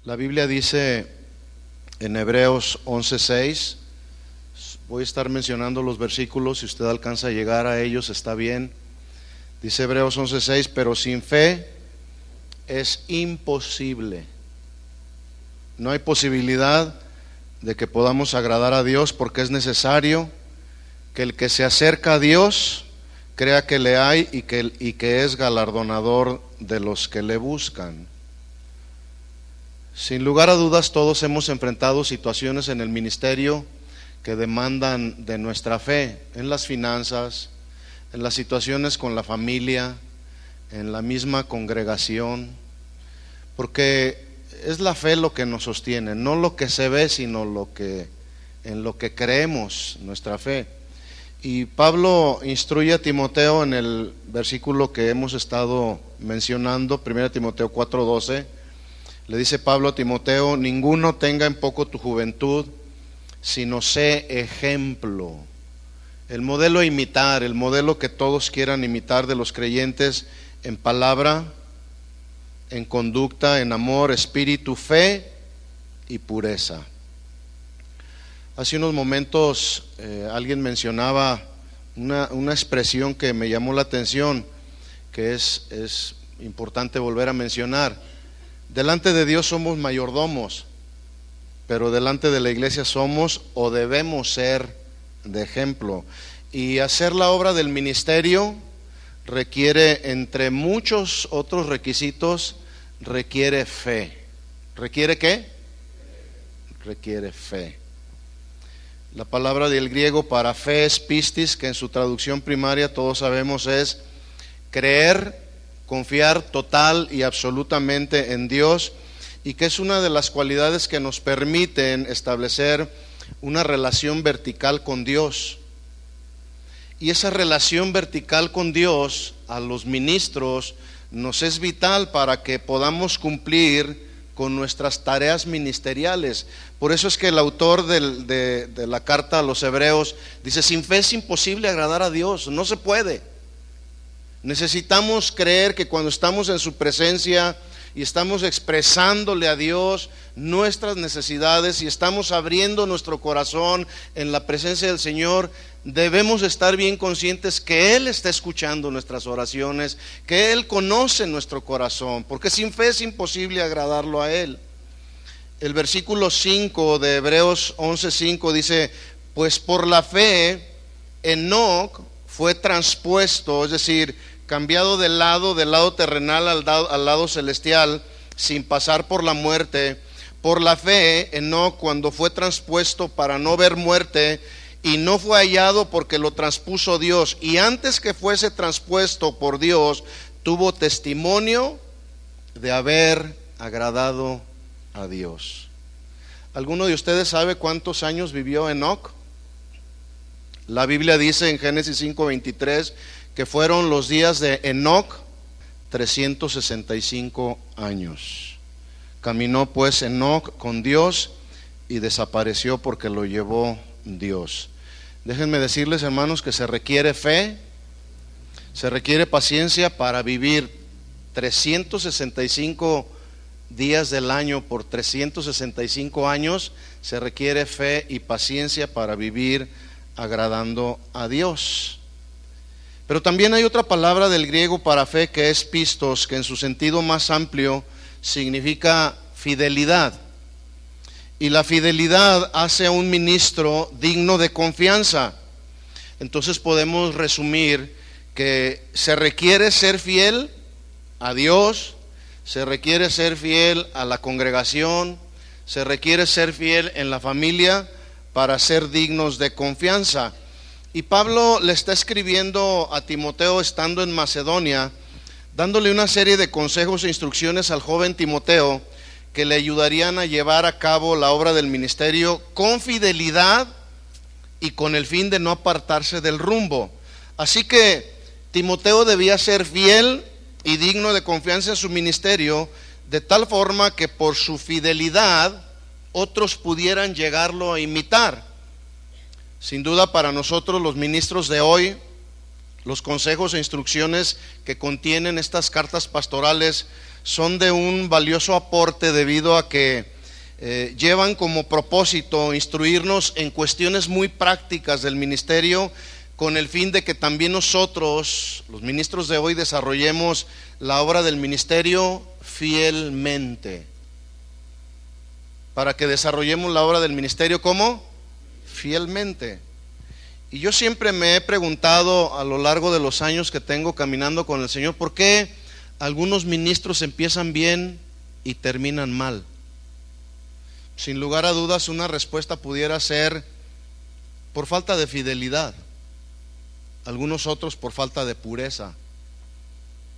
La Biblia dice en Hebreos 11:6, voy a estar mencionando los versículos, si usted alcanza a llegar a ellos está bien. Dice Hebreos 11:6, pero sin fe es imposible. No hay posibilidad de que podamos agradar a Dios, porque es necesario que el que se acerca a Dios crea que le hay y que es galardonador de los que le buscan. Sin lugar a dudas, todos hemos enfrentado situaciones en el ministerio que demandan de nuestra fe, en las finanzas, en las situaciones con la familia, en la misma congregación, porque es la fe lo que nos sostiene, no lo que se ve, sino en lo que creemos, nuestra fe. Y Pablo instruye a Timoteo en el versículo que hemos estado mencionando, 1 Timoteo 4:12. Le dice Pablo a Timoteo: ninguno tenga en poco tu juventud, sino sé ejemplo. El modelo a imitar, el modelo que todos quieran imitar de los creyentes en palabra, en conducta, en amor, espíritu, fe y pureza. Hace unos momentos alguien mencionaba una expresión que me llamó la atención, que es importante volver a mencionar. Delante de Dios somos mayordomos, pero delante de la iglesia somos o debemos ser de ejemplo. Y hacer la obra del ministerio requiere, entre muchos otros requisitos, requiere fe. ¿Requiere qué? Requiere fe. La palabra del griego para fe es pistis, que en su traducción primaria todos sabemos es creer, confiar total y absolutamente en Dios, y que es una de las cualidades que nos permiten establecer una relación vertical con Dios. Y esa relación vertical con Dios a los ministros nos es vital para que podamos cumplir con nuestras tareas ministeriales. Por eso es que el autor de la carta a los Hebreos dice: sin fe es imposible agradar a Dios, no se puede. Necesitamos creer que cuando estamos en su presencia y estamos expresándole a Dios nuestras necesidades y estamos abriendo nuestro corazón en la presencia del Señor, debemos estar bien conscientes que Él está escuchando nuestras oraciones, que Él conoce nuestro corazón, porque sin fe es imposible agradarlo a Él. El versículo 5 de Hebreos 11:5 dice: pues por la fe Enoc fue transpuesto, es decir, cambiado del lado terrenal al lado celestial, sin pasar por la muerte. Por la fe, Enoc, cuando fue transpuesto para no ver muerte, y no fue hallado porque lo transpuso Dios, y antes que fuese transpuesto por Dios, tuvo testimonio de haber agradado a Dios. ¿Alguno de ustedes sabe cuántos años vivió Enoc? La Biblia dice en Génesis 5:23 que fueron los días de Enoc 365 años. Caminó pues Enoc con Dios y desapareció porque lo llevó Dios. Déjenme decirles, hermanos, que se requiere fe, se requiere paciencia para vivir 365 días del año por 365 años. Se requiere fe y paciencia para vivir agradando a Dios. Pero también hay otra palabra del griego para fe que es pistos, que en su sentido más amplio significa fidelidad. Y la fidelidad hace a un ministro digno de confianza. Entonces podemos resumir que se requiere ser fiel a Dios, se requiere ser fiel a la congregación, se requiere ser fiel en la familia para ser dignos de confianza. Y Pablo le está escribiendo a Timoteo estando en Macedonia, dándole una serie de consejos e instrucciones al joven Timoteo que le ayudarían a llevar a cabo la obra del ministerio con fidelidad y con el fin de no apartarse del rumbo. Así que Timoteo debía ser fiel y digno de confianza en su ministerio, de tal forma que por su fidelidad otros pudieran llegarlo a imitar. Sin duda, para nosotros los ministros de hoy, Los consejos e instrucciones que contienen estas cartas pastorales son de un valioso aporte debido a que llevan como propósito instruirnos en cuestiones muy prácticas del ministerio, con el fin de que también nosotros, los ministros de hoy, desarrollemos la obra del ministerio fielmente. Para que desarrollemos la obra del ministerio, ¿cómo? Fielmente. Y yo siempre me he preguntado a lo largo de los años que tengo caminando con el Señor, ¿por qué algunos ministros empiezan bien y terminan mal? Sin lugar a dudas, una respuesta pudiera ser por falta de fidelidad, algunos otros por falta de pureza,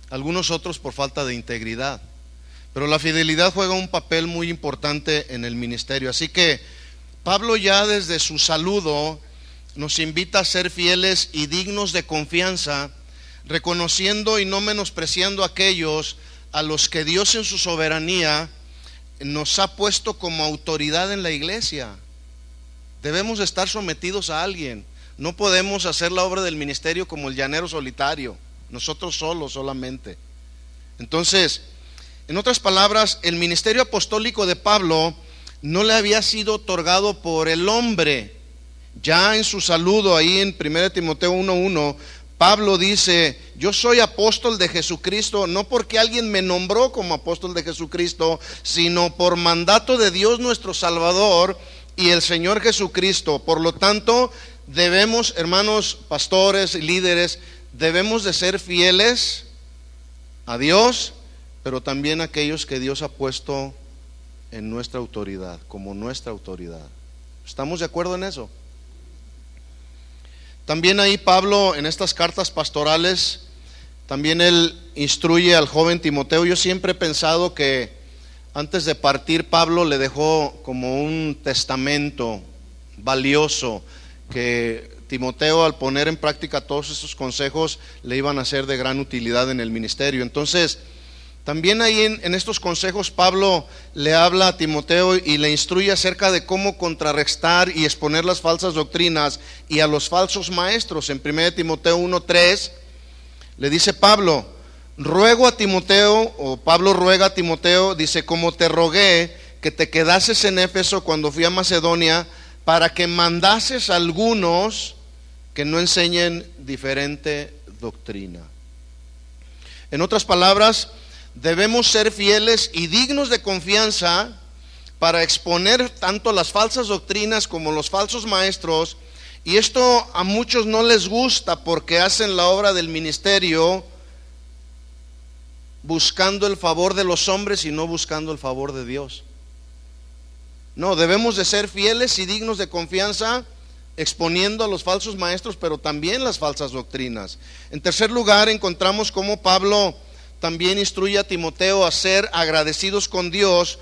algunos otros por falta de integridad. Pero la fidelidad juega un papel muy importante en el ministerio. Así que Pablo, ya desde su saludo, nos invita a ser fieles y dignos de confianza, reconociendo y no menospreciando a aquellos a los que Dios en su soberanía nos ha puesto como autoridad en la iglesia. Debemos estar sometidos a alguien. No podemos hacer la obra del ministerio como el llanero solitario, nosotros solos solamente. Entonces, en otras palabras, el ministerio apostólico de Pablo no le había sido otorgado por el hombre. Ya en su saludo ahí en 1 Timoteo 1:1, Pablo dice: yo soy apóstol de Jesucristo, no porque alguien me nombró como apóstol de Jesucristo, sino por mandato de Dios nuestro Salvador y el Señor Jesucristo. Por lo tanto, debemos, hermanos pastores y líderes, debemos de ser fieles a Dios, pero también a aquellos que Dios ha puesto en nuestra autoridad, como nuestra autoridad. ¿Estamos de acuerdo en eso? También ahí Pablo, en estas cartas pastorales, también él instruye al joven Timoteo. Yo siempre he pensado que antes de partir Pablo le dejó como un testamento valioso, que Timoteo, al poner en práctica todos esos consejos, le iban a ser de gran utilidad en el ministerio. Entonces, también ahí en estos consejos Pablo le habla a Timoteo y le instruye acerca de cómo contrarrestar y exponer las falsas doctrinas y a los falsos maestros. En 1 Timoteo 1:3 le dice Pablo: ruego a Timoteo, o Pablo ruega a Timoteo, dice: como te rogué que te quedases en Éfeso cuando fui a Macedonia, para que mandases a algunos que no enseñen diferente doctrina. En otras palabras, debemos ser fieles y dignos de confianza para exponer tanto las falsas doctrinas como los falsos maestros. Y esto a muchos no les gusta, porque hacen la obra del ministerio buscando el favor de los hombres y no buscando el favor de Dios. No, debemos de ser fieles y dignos de confianza, exponiendo a los falsos maestros, pero también las falsas doctrinas. En tercer lugar, encontramos cómo Pablo también instruye a Timoteo a ser agradecidos con Dios,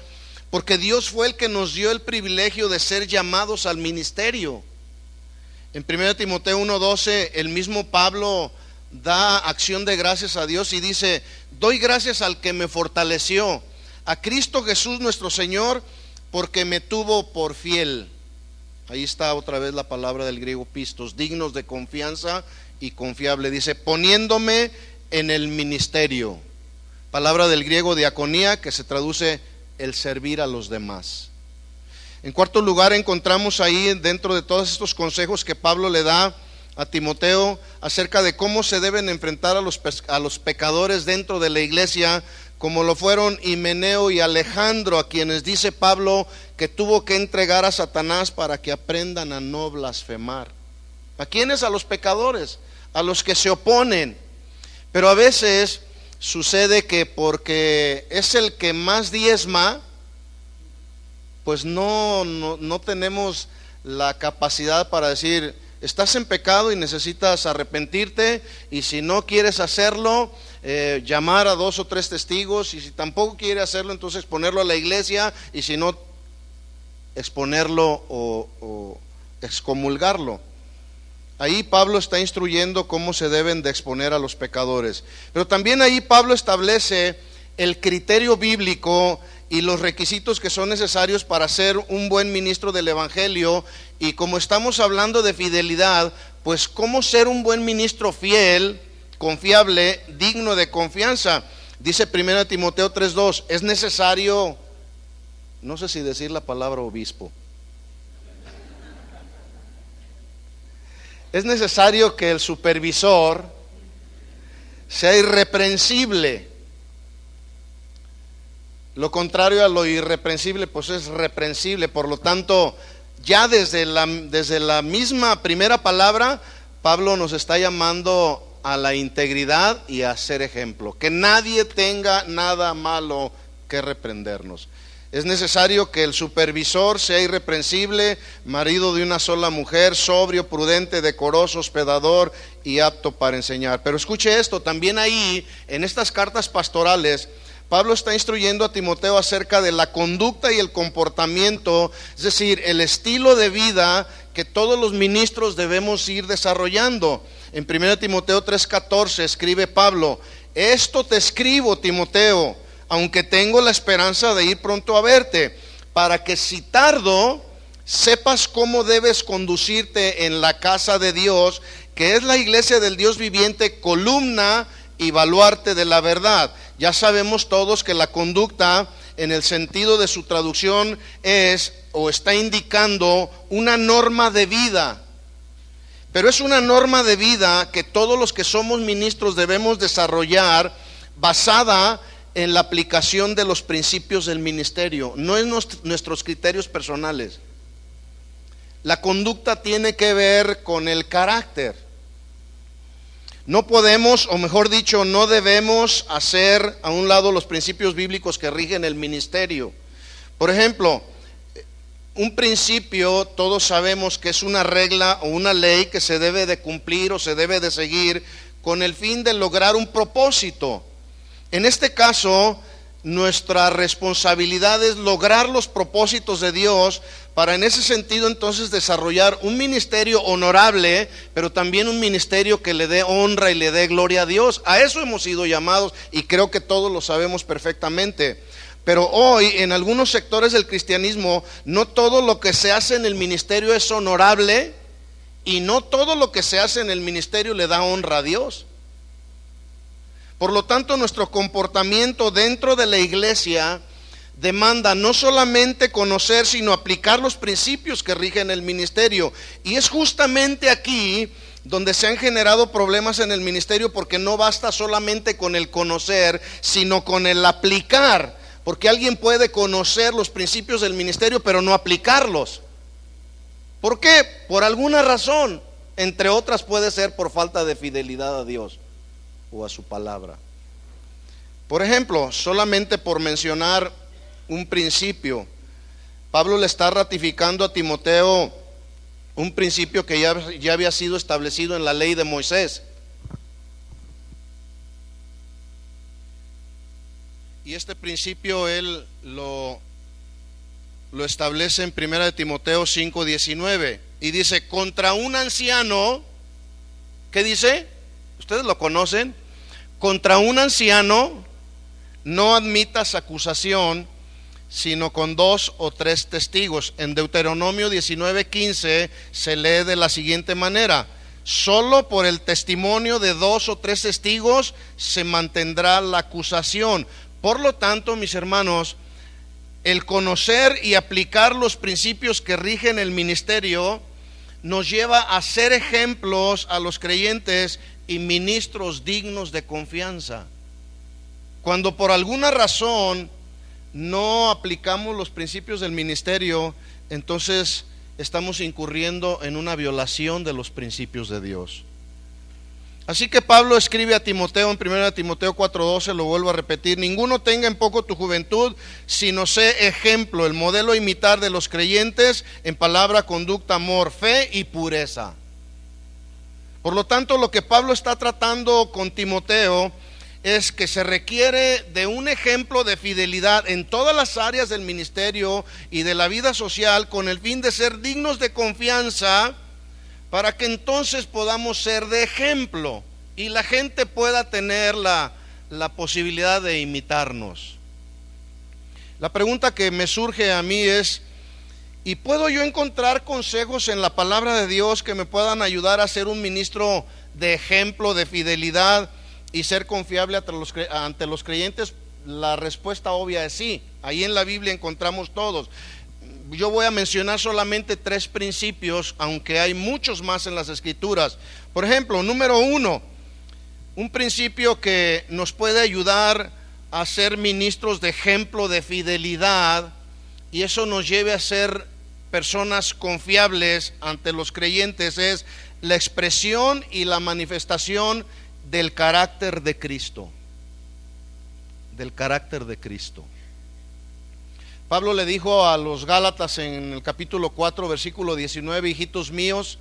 porque Dios fue el que nos dio el privilegio de ser llamados al ministerio. En 1 Timoteo 1:12, el mismo Pablo da acción de gracias a Dios y dice: doy gracias al que me fortaleció, a Cristo Jesús nuestro Señor, porque me tuvo por fiel. Ahí está otra vez la palabra del griego pistos, dignos de confianza y confiable. Dice: poniéndome en el ministerio. Palabra del griego diaconía, que se traduce el servir a los demás. En cuarto lugar, encontramos ahí, dentro de todos estos consejos que Pablo le da a Timoteo acerca de cómo se deben enfrentar a los pecadores dentro de la iglesia, como lo fueron Himeneo y Alejandro, a quienes dice Pablo que tuvo que entregar a Satanás para que aprendan a no blasfemar. ¿A quiénes? A los pecadores, a los que se oponen. Pero a veces sucede que porque es el que más diezma, pues no tenemos la capacidad para decir: estás en pecado y necesitas arrepentirte, y si no quieres hacerlo, llamar a 2 o 3 testigos, y si tampoco quiere hacerlo, entonces exponerlo a la iglesia, y si no, exponerlo o excomulgarlo. Ahí Pablo está instruyendo cómo se deben de exponer a los pecadores. Pero también ahí Pablo establece el criterio bíblico y los requisitos que son necesarios para ser un buen ministro del evangelio. Y como estamos hablando de fidelidad, pues cómo ser un buen ministro fiel, confiable, digno de confianza. Dice 1 Timoteo 3:2, es necesario, no sé si decir la palabra obispo, es necesario que el supervisor sea irreprensible. Lo contrario a lo irreprensible, pues es reprensible. Por lo tanto, ya desde la misma primera palabra, Pablo nos está llamando a la integridad y a ser ejemplo. Que nadie tenga nada malo que reprendernos. Es necesario que el supervisor sea irreprensible, marido de una sola mujer, sobrio, prudente, decoroso, hospedador y apto para enseñar. Pero escuche esto, también ahí, en estas cartas pastorales, Pablo está instruyendo a Timoteo acerca de la conducta y el comportamiento, es decir, el estilo de vida que todos los ministros debemos ir desarrollando. En 1 Timoteo 3:14 escribe Pablo, esto te escribo, Timoteo, aunque tengo la esperanza de ir pronto a verte, para que si tardo, sepas cómo debes conducirte en la casa de Dios, que es la iglesia del Dios viviente, columna y baluarte de la verdad. Ya sabemos todos que la conducta, en el sentido de su traducción, es o está indicando una norma de vida. Pero es una norma de vida que todos los que somos ministros debemos desarrollar, basada en la aplicación de los principios del ministerio, no en nuestros criterios personales. La conducta tiene que ver con el carácter. No podemos, o mejor dicho, no debemos hacer a un lado los principios bíblicos que rigen el ministerio. Por ejemplo, un principio, todos sabemos que es una regla o una ley que se debe de cumplir o se debe de seguir con el fin de lograr un propósito. En este caso, nuestra responsabilidad es lograr los propósitos de Dios para, en ese sentido, entonces desarrollar un ministerio honorable, pero también un ministerio que le dé honra y le dé gloria a Dios. A eso hemos sido llamados y creo que todos lo sabemos perfectamente. Pero hoy, en algunos sectores del cristianismo, no todo lo que se hace en el ministerio es honorable y no todo lo que se hace en el ministerio le da honra a Dios. Por lo tanto, nuestro comportamiento dentro de la iglesia demanda no solamente conocer, sino aplicar los principios que rigen el ministerio. Y es justamente aquí donde se han generado problemas en el ministerio, porque no basta solamente con el conocer, sino con el aplicar. Porque alguien puede conocer los principios del ministerio, pero no aplicarlos. ¿Por qué? Por alguna razón, entre otras puede ser por falta de fidelidad a Dios o a su palabra. Por ejemplo, solamente por mencionar un principio, Pablo le está ratificando a Timoteo un principio que ya había sido establecido en la ley de Moisés. Y este principio él lo establece en 1 Timoteo 5:19 y dice, contra un anciano, ¿qué dice? ¿Ustedes lo conocen? Contra un anciano no admitas acusación, sino con 2 o 3 testigos. En Deuteronomio 19:15 se lee de la siguiente manera: solo por el testimonio de 2 o 3 testigos se mantendrá la acusación. Por lo tanto, mis hermanos, el conocer y aplicar los principios que rigen el ministerio nos lleva a ser ejemplos a los creyentes y ministros dignos de confianza. Cuando por alguna razón no aplicamos los principios del ministerio, entonces estamos incurriendo en una violación de los principios de Dios. Así que Pablo escribe a Timoteo en 1 Timoteo 4:12, lo vuelvo a repetir: ninguno tenga en poco tu juventud, sino sé ejemplo, el modelo a imitar de los creyentes en palabra, conducta, amor, fe y pureza. Por lo tanto, lo que Pablo está tratando con Timoteo es que se requiere de un ejemplo de fidelidad en todas las áreas del ministerio y de la vida social, con el fin de ser dignos de confianza, para que entonces podamos ser de ejemplo y la gente pueda tener la posibilidad de imitarnos. La pregunta que me surge a mí es: Y puedo yo encontrar consejos en la palabra de Dios que me puedan ayudar a ser un ministro de ejemplo, de fidelidad y ser confiable ante los creyentes. La respuesta obvia es sí. Ahí en la Biblia encontramos todos. Yo voy a mencionar solamente 3 principios, aunque hay muchos más en las Escrituras. Por ejemplo, número 1, un principio que nos puede ayudar a ser ministros de ejemplo, de fidelidad, y eso nos lleve a ser personas confiables ante los creyentes, es la expresión y la manifestación del carácter de Cristo. Del carácter de Cristo. Pablo le dijo a los Gálatas en el capítulo 4, versículo 19: hijitos míos,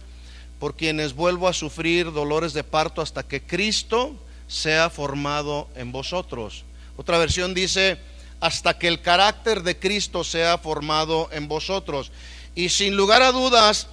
por quienes vuelvo a sufrir dolores de parto hasta que Cristo sea formado en vosotros. Otra versión dice: hasta que el carácter de Cristo sea formado en vosotros. Y sin lugar a dudas,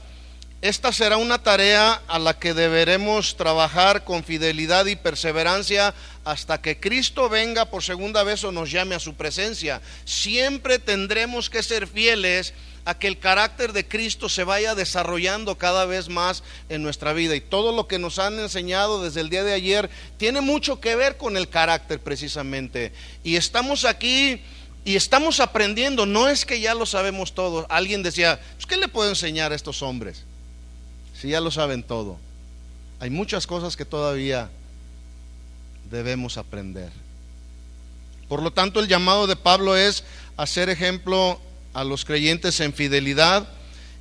esta será una tarea a la que deberemos trabajar con fidelidad y perseverancia hasta que Cristo venga por segunda vez o nos llame a su presencia. Siempre tendremos que ser fieles a que el carácter de Cristo se vaya desarrollando cada vez más en nuestra vida. Y todo lo que nos han enseñado desde el día de ayer tiene mucho que ver con el carácter precisamente. Y estamos aquí y estamos aprendiendo. No es que ya lo sabemos todo. Alguien decía: pues, ¿qué le puedo enseñar a estos hombres si ya lo saben todo? Hay muchas cosas que todavía debemos aprender. Por lo tanto, el llamado de Pablo es hacer ejemplo a los creyentes en fidelidad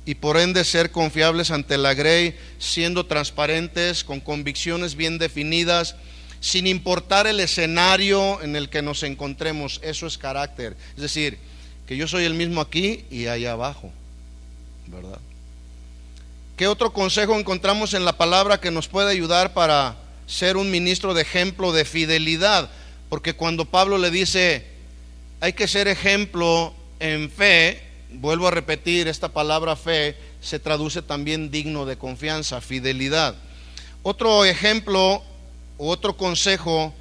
y por ende ser confiables ante la grey, siendo transparentes, con convicciones bien definidas, sin importar el escenario en el que nos encontremos. Eso es carácter. Es decir, que yo soy el mismo aquí y allá abajo, ¿verdad? ¿Qué otro consejo encontramos en la palabra que nos puede ayudar para ser un ministro de ejemplo de fidelidad? Porque cuando Pablo le dice hay que ser ejemplo en fe, vuelvo a repetir, esta palabra fe se traduce también digno de confianza, fidelidad. Otro ejemplo, otro consejo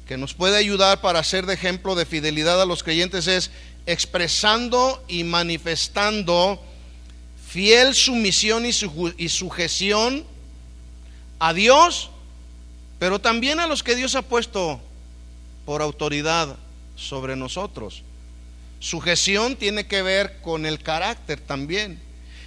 que nos puede ayudar para ser de ejemplo de fidelidad a los creyentes es expresando y manifestando fiel sumisión y sujeción a Dios, pero también a los que Dios ha puesto por autoridad sobre nosotros. Sujeción tiene que ver con el carácter también.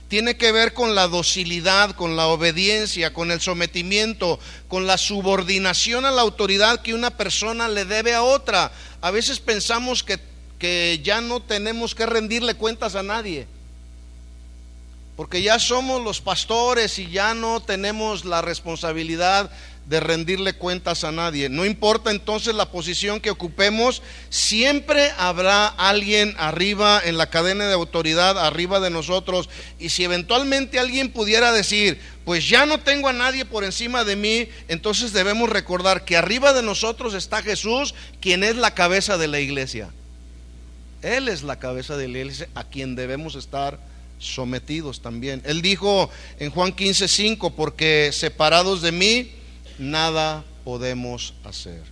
Tiene que ver con la docilidad, con la obediencia, con el sometimiento, con la subordinación a la autoridad que una persona le debe a otra. A veces pensamos que ya no tenemos que rendirle cuentas a nadie, porque ya somos los pastores y ya no tenemos la responsabilidad de rendirle cuentas a nadie. No importa entonces la posición que ocupemos, siempre habrá alguien arriba en la cadena de autoridad, arriba de nosotros. Y si eventualmente alguien pudiera decir, pues ya no tengo a nadie por encima de mí, entonces debemos recordar que arriba de nosotros está Jesús, quien es la cabeza de la iglesia. Él es la cabeza de la iglesia, a quien debemos estar sometidos también. Él dijo en Juan 15:5: porque separados de mí nada podemos hacer.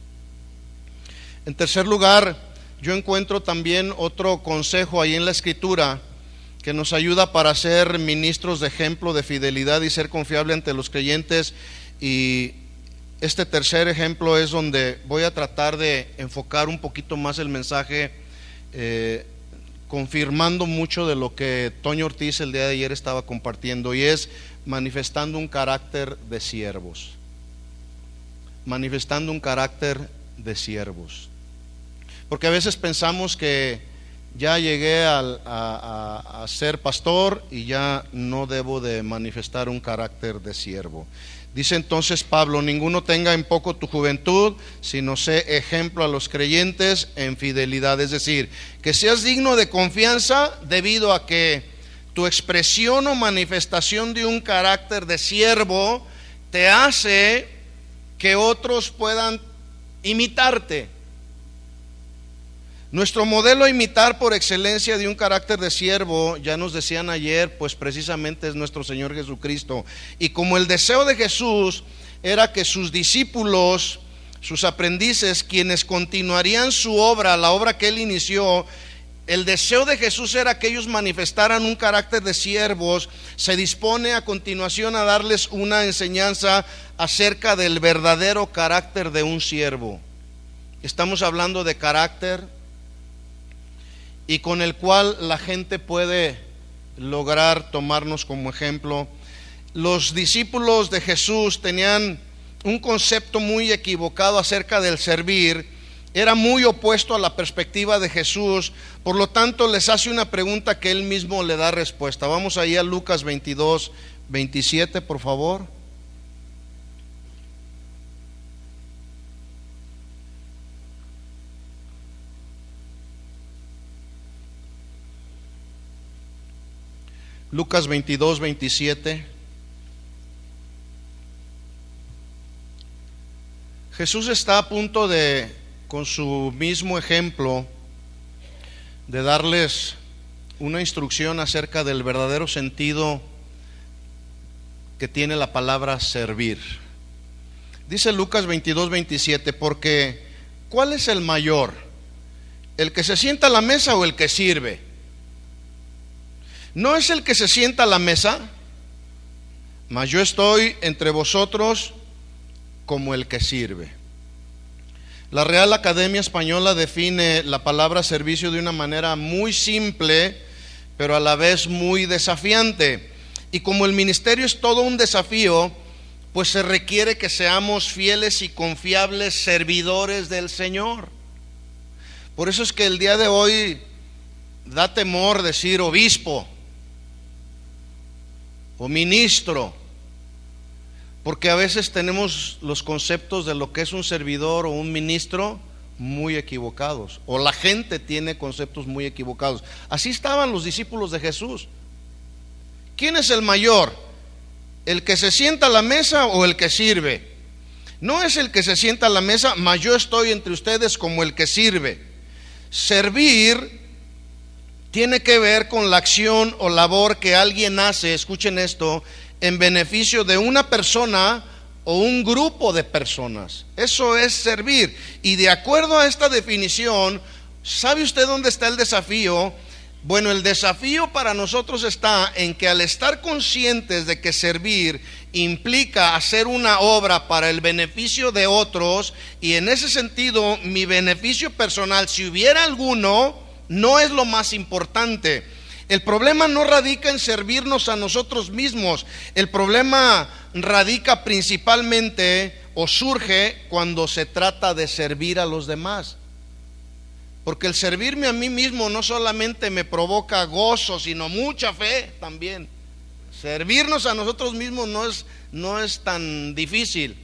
En tercer lugar, yo encuentro también otro consejo ahí en la Escritura que nos ayuda para ser ministros de ejemplo de fidelidad y ser confiable ante los creyentes. Y este tercer ejemplo es donde voy a tratar de enfocar un poquito más el mensaje, confirmando mucho de lo que Toño Ortiz el día de ayer estaba compartiendo, y es manifestando un carácter de siervos. Manifestando un carácter de siervos. Porque a veces pensamos que ya llegué a ser pastor y ya no debo de manifestar un carácter de siervo. Dice entonces Pablo: ninguno tenga en poco tu juventud, sino sé ejemplo a los creyentes en fidelidad. Es decir, que seas digno de confianza debido a que tu expresión o manifestación de un carácter de siervo te hace que otros puedan imitarte. Nuestro modelo a imitar por excelencia de un carácter de siervo, ya nos decían ayer, pues precisamente es nuestro Señor Jesucristo. Y como el deseo de Jesús era que sus discípulos, sus aprendices, quienes continuarían su obra, la obra que Él inició, el deseo de Jesús era que ellos manifestaran un carácter de siervos. Se dispone a continuación a darles una enseñanza acerca del verdadero carácter de un siervo. Estamos hablando de carácter y con el cual la gente puede lograr tomarnos como ejemplo. Los discípulos de Jesús tenían un concepto muy equivocado acerca del servir. Era muy opuesto a la perspectiva de Jesús. Por lo tanto, les hace una pregunta que él mismo le da respuesta. Vamos ahí a Lucas 22, 27, por favor. Lucas 22, 27. Jesús está a punto de, con su mismo ejemplo, de darles una instrucción acerca del verdadero sentido que tiene la palabra servir. Dice Lucas 22, 27, porque ¿cuál es el mayor? ¿El que se sienta a la mesa o el que sirve? ¿No es el que se sienta a la mesa? Mas yo estoy entre vosotros como el que sirve. La Real Academia Española define la palabra servicio de una manera muy simple, pero a la vez muy desafiante. Y como el ministerio es todo un desafío, pues se requiere que seamos fieles y confiables servidores del Señor. Por eso es que el día de hoy da temor decir obispo o ministro, porque a veces tenemos los conceptos de lo que es un servidor o un ministro muy equivocados, o la gente tiene conceptos muy equivocados. Así estaban los discípulos de Jesús. ¿Quién es el mayor? ¿El que se sienta a la mesa o el que sirve? No es el que se sienta a la mesa, mas yo estoy entre ustedes como el que sirve. Servir tiene que ver con la acción o labor que alguien hace, escuchen esto, en beneficio de una persona o un grupo de personas. Eso es servir. Y de acuerdo a esta definición, ¿sabe usted dónde está el desafío? Bueno, el desafío para nosotros está en que al estar conscientes de que servir implica hacer una obra para el beneficio de otros, y en ese sentido mi beneficio personal, si hubiera alguno, no es lo más importante. El problema no radica en servirnos a nosotros mismos. El problema radica principalmente o surge cuando se trata de servir a los demás. Porque el servirme a mí mismo no solamente me provoca gozo, sino mucha fe también. Servirnos a nosotros mismos no es tan difícil.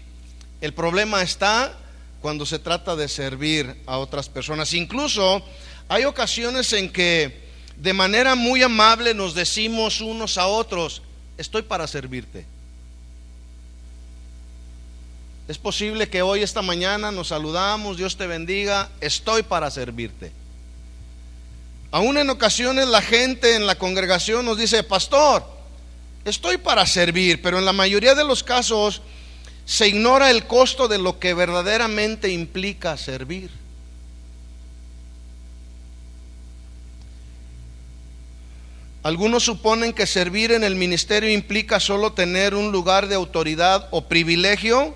El problema está cuando se trata de servir a otras personas. Incluso hay ocasiones en que de manera muy amable nos decimos unos a otros: estoy para servirte. Es posible que hoy, esta mañana, nos saludamos, Dios te bendiga, estoy para servirte. Aún en ocasiones la gente en la congregación nos dice: pastor, estoy para servir, pero en la mayoría de los casos se ignora el costo de lo que verdaderamente implica servir. Algunos suponen que servir en el ministerio implica solo tener un lugar de autoridad o privilegio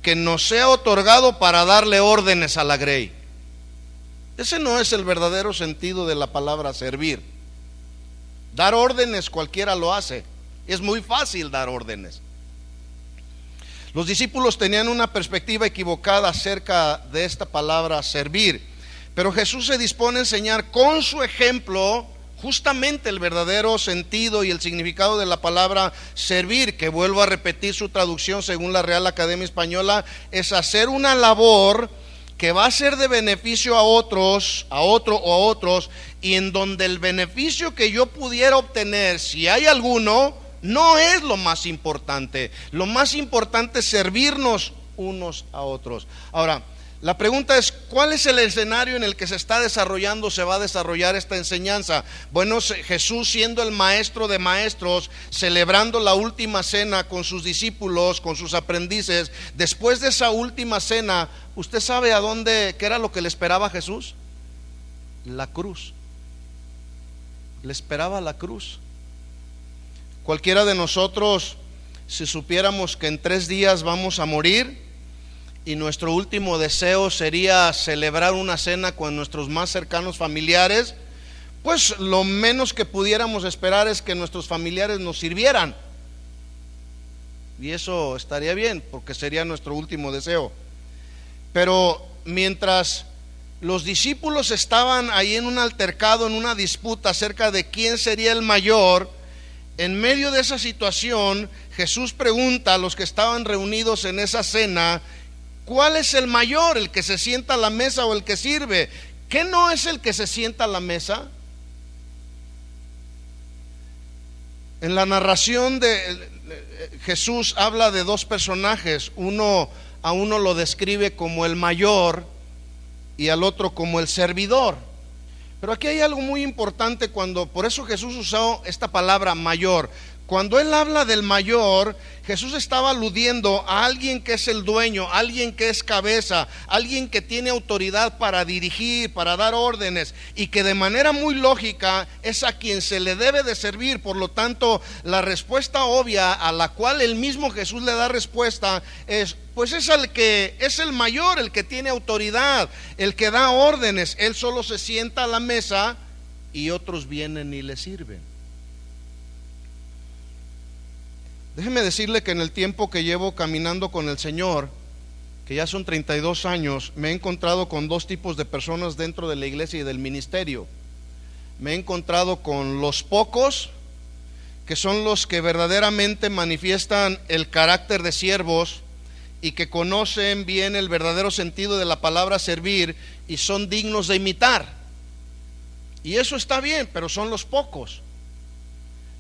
que nos sea otorgado para darle órdenes a la grey. Ese no es el verdadero sentido de la palabra servir. Dar órdenes cualquiera lo hace. Es muy fácil dar órdenes. Los discípulos tenían una perspectiva equivocada acerca de esta palabra servir, pero Jesús se dispone a enseñar con su ejemplo justamente el verdadero sentido y el significado de la palabra servir, que vuelvo a repetir su traducción según la Real Academia Española, es hacer una labor que va a ser de beneficio a otros, a otro o a otros, y en donde el beneficio que yo pudiera obtener, si hay alguno, no es lo más importante. Lo más importante es servirnos unos a otros. Ahora, la pregunta es: ¿cuál es el escenario en el que se está desarrollando, se va a desarrollar esta enseñanza? Bueno, Jesús, siendo el maestro de maestros, celebrando la última cena con sus discípulos, con sus aprendices. Después de esa última cena, ¿usted sabe qué era lo que le esperaba a Jesús? La cruz. Le esperaba la cruz. Cualquiera de nosotros, si supiéramos que en 3 días vamos a morir y nuestro último deseo sería celebrar una cena con nuestros más cercanos familiares, pues lo menos que pudiéramos esperar es que nuestros familiares nos sirvieran. Y eso estaría bien, porque sería nuestro último deseo. Pero mientras los discípulos estaban ahí en un altercado, en una disputa acerca de quién sería el mayor, en medio de esa situación, Jesús pregunta a los que estaban reunidos en esa cena: ¿cuál es el mayor, el que se sienta a la mesa o el que sirve? ¿Qué no es el que se sienta a la mesa? En la narración de Jesús habla de 2 personajes. A uno lo describe como el mayor y al otro como el servidor. Pero aquí hay algo muy importante por eso Jesús usó esta palabra mayor. Cuando él habla del mayor, Jesús estaba aludiendo a alguien que es el dueño, alguien que es cabeza, alguien que tiene autoridad para dirigir, para dar órdenes, y que de manera muy lógica es a quien se le debe de servir. Por lo tanto, la respuesta obvia a la cual el mismo Jesús le da respuesta es: pues es el mayor, el que tiene autoridad, el que da órdenes. Él solo se sienta a la mesa y otros vienen y le sirven. Déjeme decirle que en el tiempo que llevo caminando con el Señor, que ya son 32 años, me he encontrado con 2 tipos de personas dentro de la iglesia y del ministerio. Me he encontrado con los pocos, que son los que verdaderamente manifiestan el carácter de siervos y que conocen bien el verdadero sentido de la palabra servir y son dignos de imitar. Y eso está bien, pero son los pocos.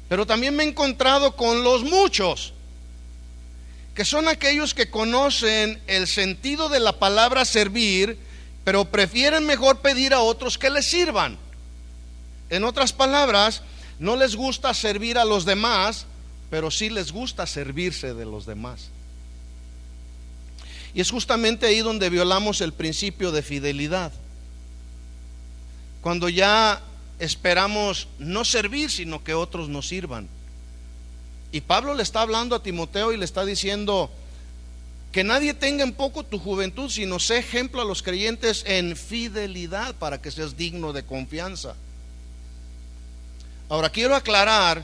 Pero también me he encontrado con los muchos, que son aquellos que conocen el sentido de la palabra servir, pero prefieren mejor pedir a otros que les sirvan. En otras palabras, no les gusta servir a los demás, pero sí les gusta servirse de los demás. Y es justamente ahí donde violamos el principio de fidelidad. Cuando ya esperamos no servir, sino que otros nos sirvan. Y Pablo le está hablando a Timoteo y le está diciendo que nadie tenga en poco tu juventud, sino sé ejemplo a los creyentes en fidelidad, para que seas digno de confianza. Ahora quiero aclarar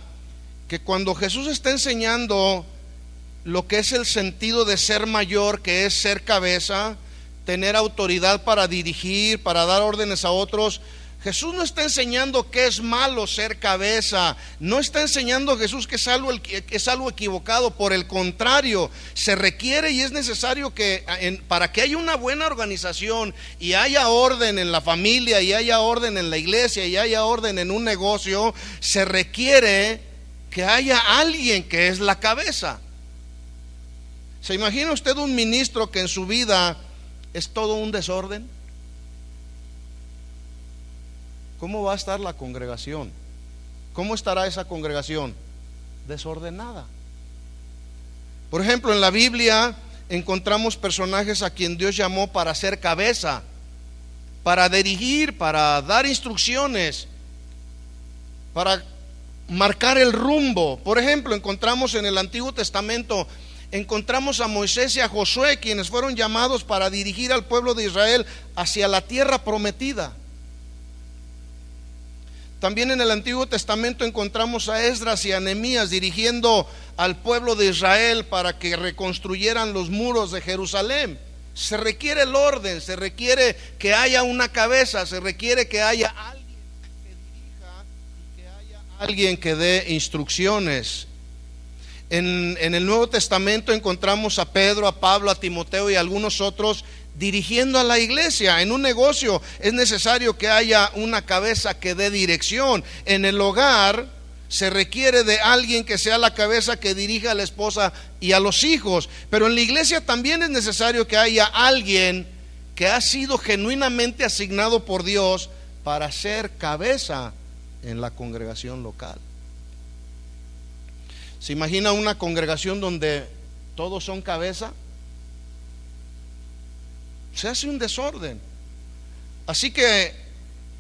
que cuando Jesús está enseñando lo que es el sentido de ser mayor, que es ser cabeza, tener autoridad para dirigir, para dar órdenes a otros, Jesús no está enseñando que es malo ser cabeza. No está enseñando Jesús que es algo equivocado. Por el contrario, se requiere y es necesario que para que haya una buena organización y haya orden en la familia, y haya orden en la iglesia, y haya orden en un negocio, se requiere que haya alguien que es la cabeza. ¿Se imagina usted un ministro que en su vida es todo un desorden? ¿Cómo va a estar la congregación? ¿Cómo estará esa congregación? Desordenada. Por ejemplo, en la Biblia encontramos personajes a quien Dios llamó para ser cabeza, para dirigir, para dar instrucciones, para marcar el rumbo. Por ejemplo, encontramos en el Antiguo Testamento, encontramos a Moisés y a Josué, quienes fueron llamados para dirigir al pueblo de Israel hacia la tierra prometida. También en el Antiguo Testamento encontramos a Esdras y a Nehemías dirigiendo al pueblo de Israel para que reconstruyeran los muros de Jerusalén. Se requiere el orden, se requiere que haya una cabeza, se requiere que haya alguien que dirija y que haya alguien que dé instrucciones. En el Nuevo Testamento encontramos a Pedro, a Pablo, a Timoteo y a algunos otros dirigiendo a la iglesia. En un negocio es necesario que haya una cabeza que dé dirección. En el hogar se requiere de alguien que sea la cabeza que dirija a la esposa y a los hijos. Pero en la iglesia también es necesario que haya alguien que ha sido genuinamente asignado por Dios para ser cabeza en la congregación local. ¿Se imagina una congregación donde todos son cabeza? Se hace un desorden. Así que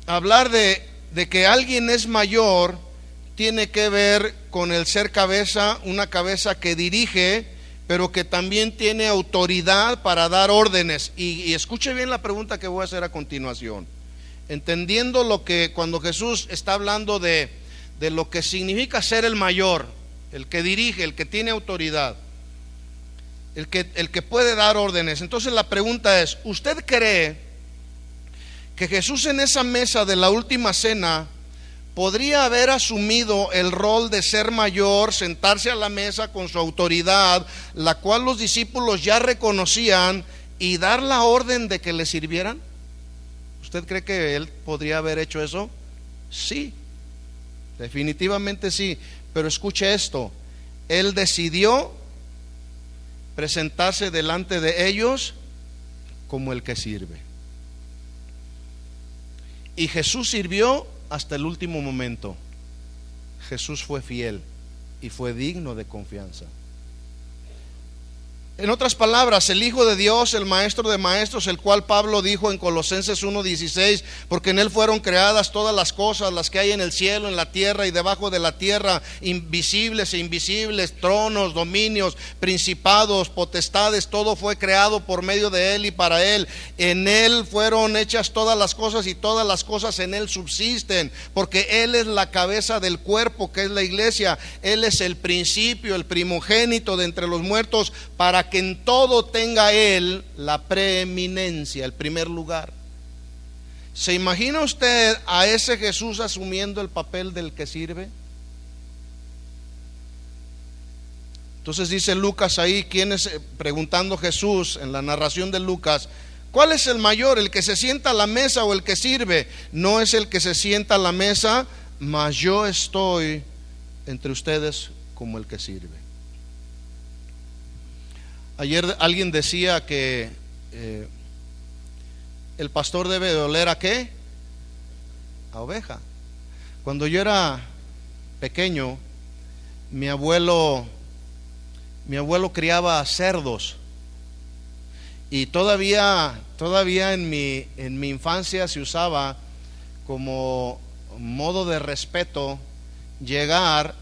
hablar de de que alguien es mayor tiene que ver con el ser cabeza, una cabeza que dirige, pero que también tiene autoridad para dar órdenes. Y escuche bien la pregunta que voy a hacer a continuación. Entendiendo lo que cuando Jesús está hablando de lo que significa ser el mayor, el que dirige, el que tiene autoridad, el que puede dar órdenes. Entonces la pregunta es, ¿usted cree que Jesús en esa mesa de la última cena podría haber asumido el rol de ser mayor, sentarse a la mesa con su autoridad, la cual los discípulos ya reconocían, y dar la orden de que le sirvieran? ¿Usted cree que él podría haber hecho eso? Sí, definitivamente sí. Pero escuche esto, él decidió presentarse delante de ellos como el que sirve. Y Jesús sirvió hasta el último momento. Jesús fue fiel y fue digno de confianza. En otras palabras, el Hijo de Dios, el Maestro de Maestros, el cual Pablo dijo en Colosenses 1:16, porque en Él fueron creadas todas las cosas, las que hay en el cielo, en la tierra y debajo de la tierra, invisibles e invisibles, tronos, dominios, principados, potestades, todo fue creado por medio de Él y para Él. En Él fueron hechas todas las cosas y todas las cosas en Él subsisten, porque Él es la cabeza del cuerpo, que es la iglesia. Él es el principio, el primogénito de entre los muertos, para que en todo tenga Él la preeminencia, el primer lugar. ¿Se imagina usted a ese Jesús asumiendo el papel del que sirve? Entonces dice Lucas ahí, preguntando Jesús en la narración de Lucas, ¿cuál es el mayor, el que se sienta a la mesa o el que sirve? No es el que se sienta a la mesa, mas yo estoy entre ustedes como el que sirve. Ayer alguien decía que el pastor debe de oler ¿a qué? A oveja. Cuando yo era pequeño, mi abuelo criaba cerdos, y todavía en mi infancia se usaba como modo de respeto llegar,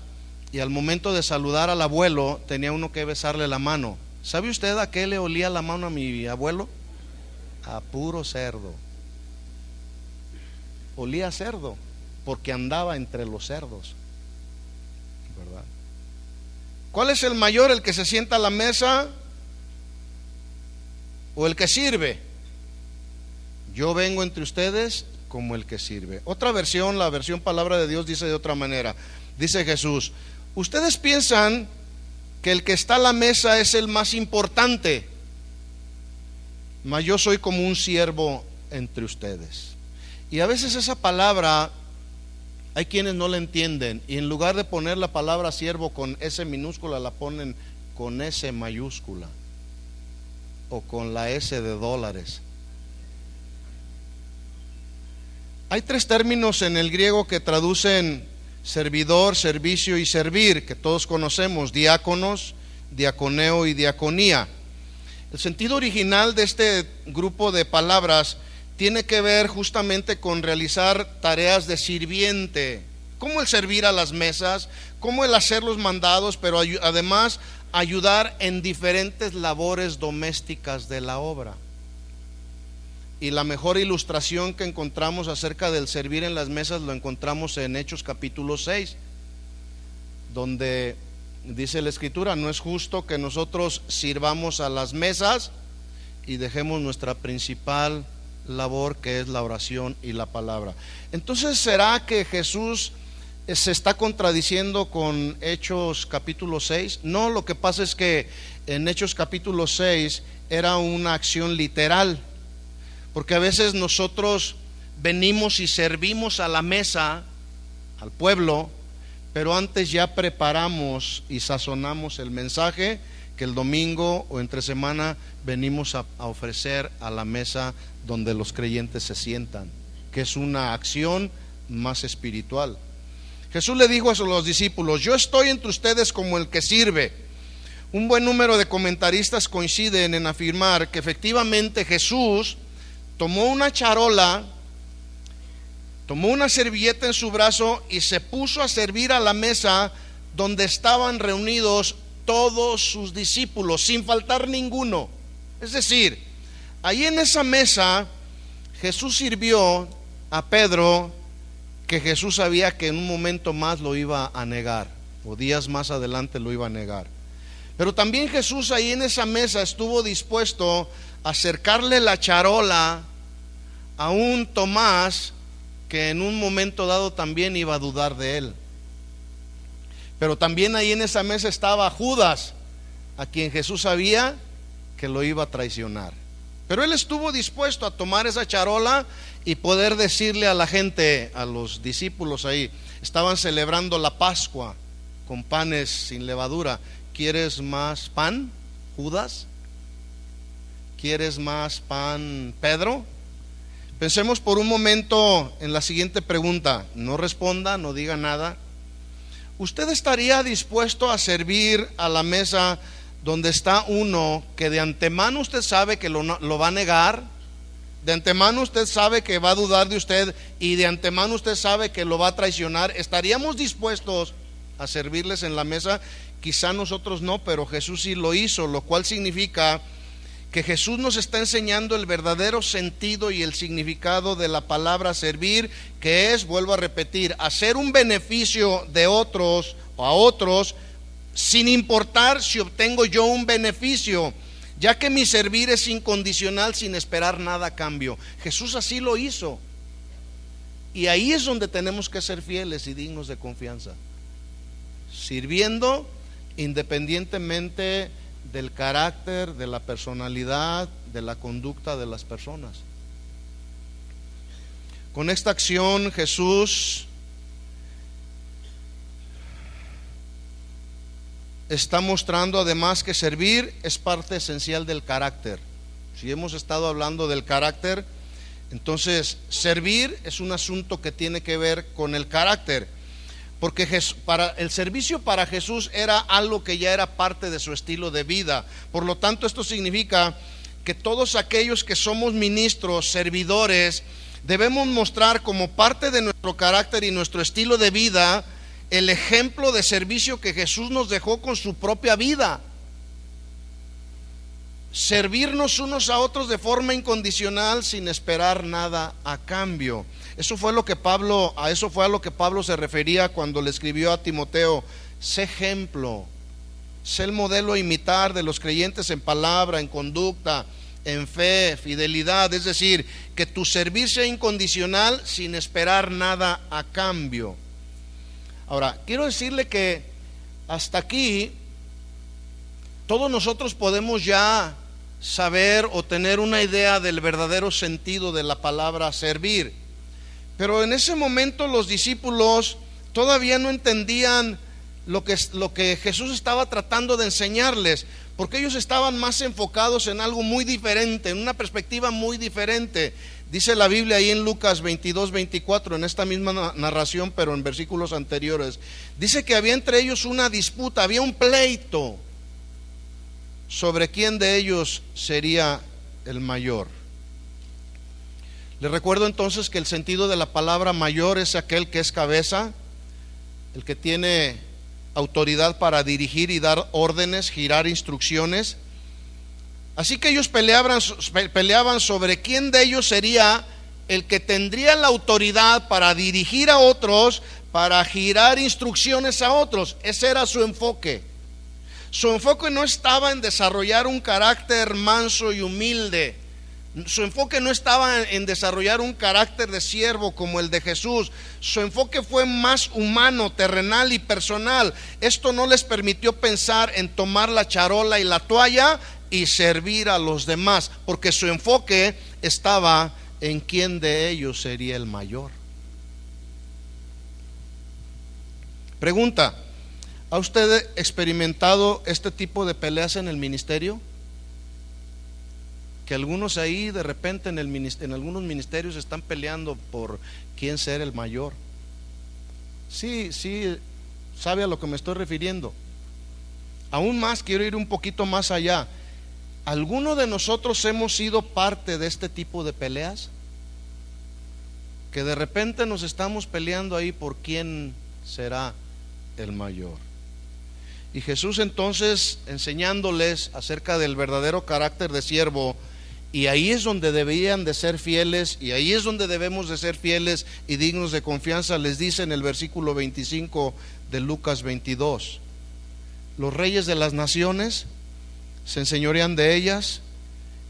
y al momento de saludar al abuelo tenía uno que besarle la mano. ¿Sabe usted a qué le olía la mano a mi abuelo? A puro cerdo. Olía a cerdo porque andaba entre los cerdos, ¿verdad? ¿Cuál es el mayor, el que se sienta a la mesa o el que sirve? Yo vengo entre ustedes como el que sirve. Otra versión, la versión Palabra de Dios, dice de otra manera. Dice Jesús, ustedes piensan que el que está a la mesa es el más importante, mas yo soy como un siervo entre ustedes. Y a veces esa palabra hay quienes no la entienden, y en lugar de poner la palabra siervo con S minúscula, la ponen con S mayúscula o con la S de dólares. Hay tres términos en el griego que traducen servidor, servicio y servir, que todos conocemos: diáconos, diaconeo y diaconía. El sentido original de este grupo de palabras tiene que ver justamente con realizar tareas de sirviente, como el servir a las mesas, como el hacer los mandados, pero además ayudar en diferentes labores domésticas de la obra. Y la mejor ilustración que encontramos acerca del servir en las mesas lo encontramos en Hechos capítulo 6, donde dice la Escritura: no es justo que nosotros sirvamos a las mesas y dejemos nuestra principal labor, que es la oración y la palabra. Entonces, ¿será que Jesús se está contradiciendo con Hechos capítulo 6? No, lo que pasa es que en Hechos capítulo 6 era una acción literal. Porque a veces nosotros venimos y servimos a la mesa, al pueblo, pero antes ya preparamos y sazonamos el mensaje que el domingo o entre semana venimos a ofrecer a la mesa donde los creyentes se sientan, que es una acción más espiritual. Jesús le dijo a los discípulos: yo estoy entre ustedes como el que sirve. Un buen número de comentaristas coinciden en afirmar que efectivamente Jesús tomó una charola tomó una servilleta en su brazo y se puso a servir a la mesa donde estaban reunidos todos sus discípulos, sin faltar ninguno. Es decir, ahí en esa mesa Jesús sirvió a Pedro, que Jesús sabía que en un momento más lo iba a negar, o días más adelante lo iba a negar. Pero también Jesús ahí en esa mesa estuvo dispuesto a acercarle la charola a un Tomás que en un momento dado también iba a dudar de él. Pero también ahí en esa mesa estaba Judas, a quien Jesús sabía que lo iba a traicionar. Pero él estuvo dispuesto a tomar esa charola y poder decirle a la gente, a los discípulos ahí, estaban celebrando la Pascua con panes sin levadura. ¿Quieres más pan, Judas? ¿Quieres más pan, Pedro? Pensemos por un momento en la siguiente pregunta. No responda, no diga nada. ¿Usted estaría dispuesto a servir a la mesa donde está uno que de antemano usted sabe que lo va a negar? De antemano usted sabe que va a dudar de usted y de antemano usted sabe que lo va a traicionar. ¿Estaríamos dispuestos a servirles en la mesa? Quizá nosotros no, pero Jesús sí lo hizo, lo cual significa que Jesús nos está enseñando el verdadero sentido y el significado de la palabra servir, que es, vuelvo a repetir, hacer un beneficio de otros o a otros sin importar si obtengo yo un beneficio, ya que mi servir es incondicional sin esperar nada a cambio. Jesús así lo hizo, y ahí es donde tenemos que ser fieles y dignos de confianza, sirviendo independientemente del carácter, de la personalidad, de la conducta de las personas. Con esta acción Jesús está mostrando además que servir es parte esencial del carácter. Si hemos estado hablando del carácter, entonces servir es un asunto que tiene que ver con el carácter, porque el servicio para Jesús era algo que ya era parte de su estilo de vida. Por lo tanto, esto significa que todos aquellos que somos ministros, servidores, debemos mostrar como parte de nuestro carácter y nuestro estilo de vida el ejemplo de servicio que Jesús nos dejó con su propia vida. Servirnos unos a otros de forma incondicional sin esperar nada a cambio. A eso fue a lo que Pablo se refería cuando le escribió a Timoteo: sé ejemplo, sé el modelo a imitar de los creyentes en palabra, en conducta, en fe, fidelidad. Es decir, que tu servir sea incondicional sin esperar nada a cambio. Ahora, quiero decirle que hasta aquí todos nosotros podemos ya saber o tener una idea del verdadero sentido de la palabra servir. Pero en ese momento los discípulos todavía no entendían lo que Jesús estaba tratando de enseñarles, porque ellos estaban más enfocados en algo muy diferente, en una perspectiva muy diferente. Dice la Biblia ahí en Lucas 22-24, en esta misma narración, pero en versículos anteriores, dice que había entre ellos una disputa, había un pleito sobre quién de ellos sería el mayor. Les recuerdo entonces que el sentido de la palabra mayor es aquel que es cabeza, el que tiene autoridad para dirigir y dar órdenes, girar instrucciones. Así que ellos peleaban sobre quién de ellos sería el que tendría la autoridad para dirigir a otros, para girar instrucciones a otros. Ese era su enfoque. Su enfoque no estaba en desarrollar un carácter manso y humilde. Su enfoque no estaba en desarrollar un carácter de siervo como el de Jesús. Su enfoque fue más humano, terrenal y personal. Esto no les permitió pensar en tomar la charola y la toalla y servir a los demás, porque su enfoque estaba en quién de ellos sería el mayor. Pregunta: ¿ha usted experimentado este tipo de peleas en el ministerio? Que algunos ahí de repente en algunos ministerios están peleando por quién ser el mayor. Sí, sabe a lo que me estoy refiriendo. Aún más, quiero ir un poquito más allá. ¿Alguno de nosotros hemos sido parte de este tipo de peleas? que de repente nos estamos peleando ahí por quién será el mayor. Y Jesús entonces, enseñándoles acerca del verdadero carácter de siervo, y ahí es donde deberían de ser fieles, y ahí es donde debemos de ser fieles y dignos de confianza, les dice en el versículo 25 de Lucas 22: los reyes de las naciones se enseñorean de ellas,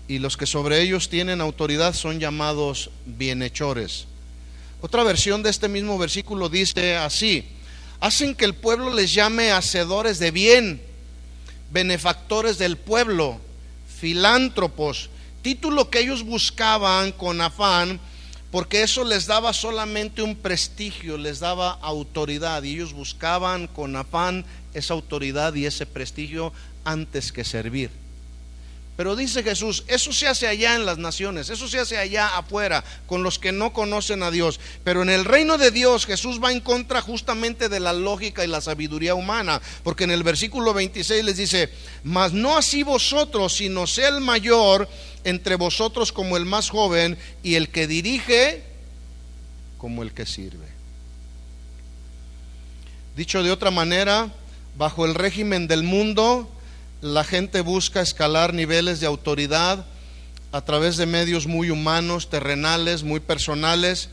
y los que sobre ellos tienen autoridad son llamados bienhechores. Otra versión de este mismo versículo dice así: hacen que el pueblo les llame hacedores de bien, benefactores del pueblo, filántropos, título que ellos buscaban con afán, porque eso les daba solamente un prestigio, les daba autoridad, y ellos buscaban con afán esa autoridad y ese prestigio antes que servir. Pero dice Jesús, eso se hace allá en las naciones, eso se hace allá afuera, con los que no conocen a Dios. Pero en el reino de Dios, Jesús va en contra justamente de la lógica y la sabiduría humana, porque en el versículo 26 les dice: mas no así vosotros, sino sea el mayor entre vosotros como el más joven, y el que dirige como el que sirve. Dicho de otra manera, bajo el régimen del mundo, la gente busca escalar niveles de autoridad a través de medios muy humanos, terrenales, muy personales,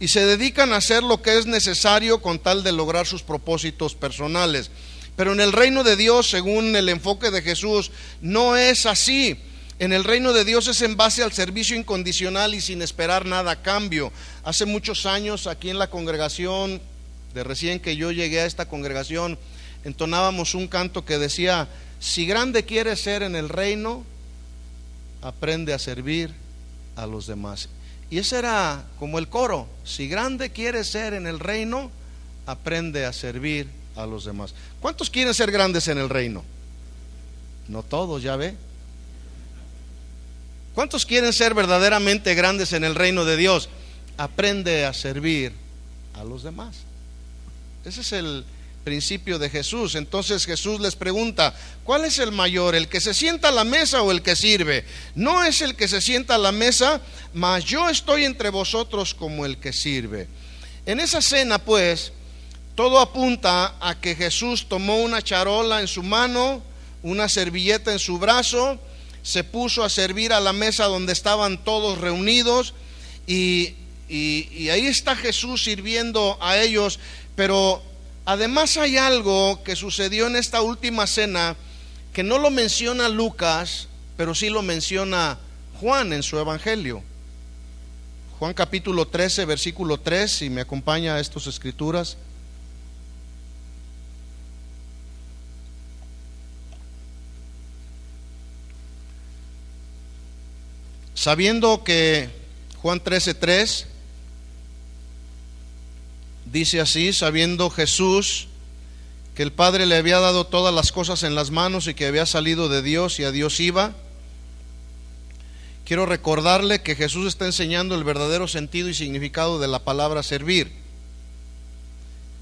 y se dedican a hacer lo que es necesario con tal de lograr sus propósitos personales. Pero en el reino de Dios, según el enfoque de Jesús, no es así. En el reino de Dios es en base al servicio incondicional y sin esperar nada a cambio. Hace muchos años, aquí en la congregación, de recién que yo llegué a esta congregación, entonábamos un canto que decía: si grande quieres ser en el reino, aprende a servir a los demás. Y ese era como el coro: si grande quieres ser en el reino, aprende a servir a los demás. ¿Cuántos quieren ser grandes en el reino? No todos, ya ve. ¿Cuántos quieren ser verdaderamente grandes en el reino de Dios? Aprende a servir a los demás. Ese es el principio de Jesús. Entonces Jesús les pregunta: ¿cuál es el mayor, el que se sienta a la mesa o el que sirve? No es el que se sienta a la mesa, mas yo estoy entre vosotros como el que sirve. En esa cena, pues, todo apunta a que Jesús tomó una charola en su mano, una servilleta en su brazo, se puso a servir a la mesa donde estaban todos reunidos, y ahí está Jesús sirviendo a ellos. Pero además hay algo que sucedió en esta última cena que no lo menciona Lucas, pero sí lo menciona Juan en su evangelio. Juan capítulo 13, versículo 3, si me acompaña a estas escrituras. Sabiendo que Juan 13:3 dice así: sabiendo Jesús que el Padre le había dado todas las cosas en las manos y que había salido de Dios y a Dios iba. Quiero recordarle que Jesús está enseñando el verdadero sentido y significado de la palabra servir.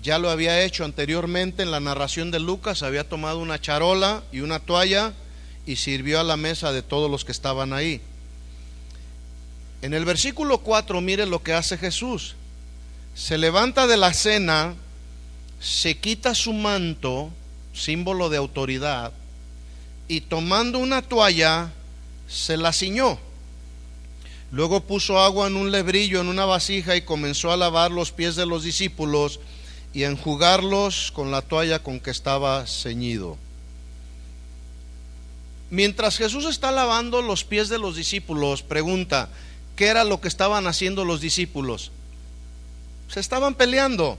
Ya lo había hecho anteriormente en la narración de Lucas. Había tomado una charola y una toalla y sirvió a la mesa de todos los que estaban ahí. En el versículo 4, mire lo que hace Jesús. Se levanta de la cena, se quita su manto, símbolo de autoridad, y tomando una toalla, se la ciñó. Luego puso agua en un lebrillo, en una vasija, y comenzó a lavar los pies de los discípulos y a enjugarlos con la toalla con que estaba ceñido. Mientras Jesús está lavando los pies de los discípulos, pregunta: ¿qué era lo que estaban haciendo los discípulos? Se estaban peleando,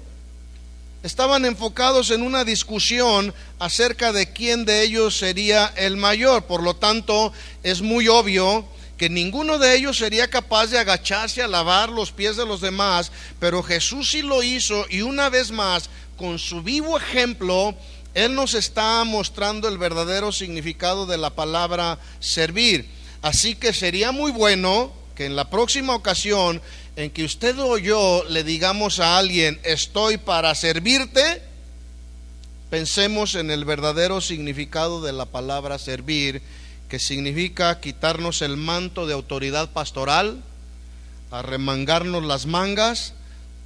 estaban enfocados en una discusión acerca de quién de ellos sería el mayor. Por lo tanto, es muy obvio que ninguno de ellos sería capaz de agacharse a lavar los pies de los demás, pero Jesús sí lo hizo, y una vez más, con su vivo ejemplo, Él nos está mostrando el verdadero significado de la palabra servir. Así que sería muy bueno que en la próxima ocasión en que usted o yo le digamos a alguien: estoy para servirte, pensemos en el verdadero significado de la palabra servir, que significa quitarnos el manto de autoridad pastoral, arremangarnos las mangas,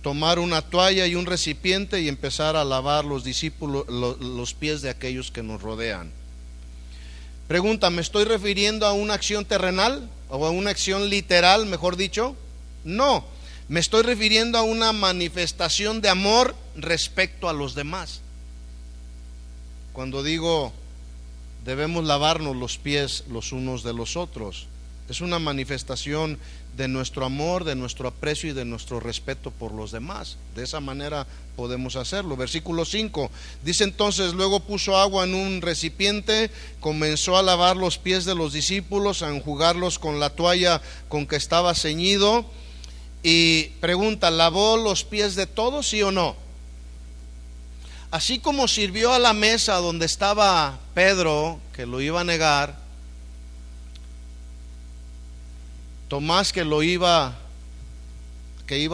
tomar una toalla y un recipiente y empezar a lavar los pies de aquellos que nos rodean. Pregunta, ¿me estoy refiriendo a una acción terrenal o a una acción literal, mejor dicho? No, me estoy refiriendo a una manifestación de amor respecto a los demás. Cuando digo debemos lavarnos los pies los unos de los otros, es una manifestación de nuestro amor, de nuestro aprecio y de nuestro respeto por los demás. De esa manera podemos hacerlo. Versículo 5 dice: entonces luego puso agua en un recipiente, comenzó a lavar los pies de los discípulos, a enjugarlos con la toalla con que estaba ceñido. Y pregunta, ¿lavó los pies de todos, sí o no? Así como sirvió a la mesa donde estaba Pedro, que lo iba a negar, Tomás, que iba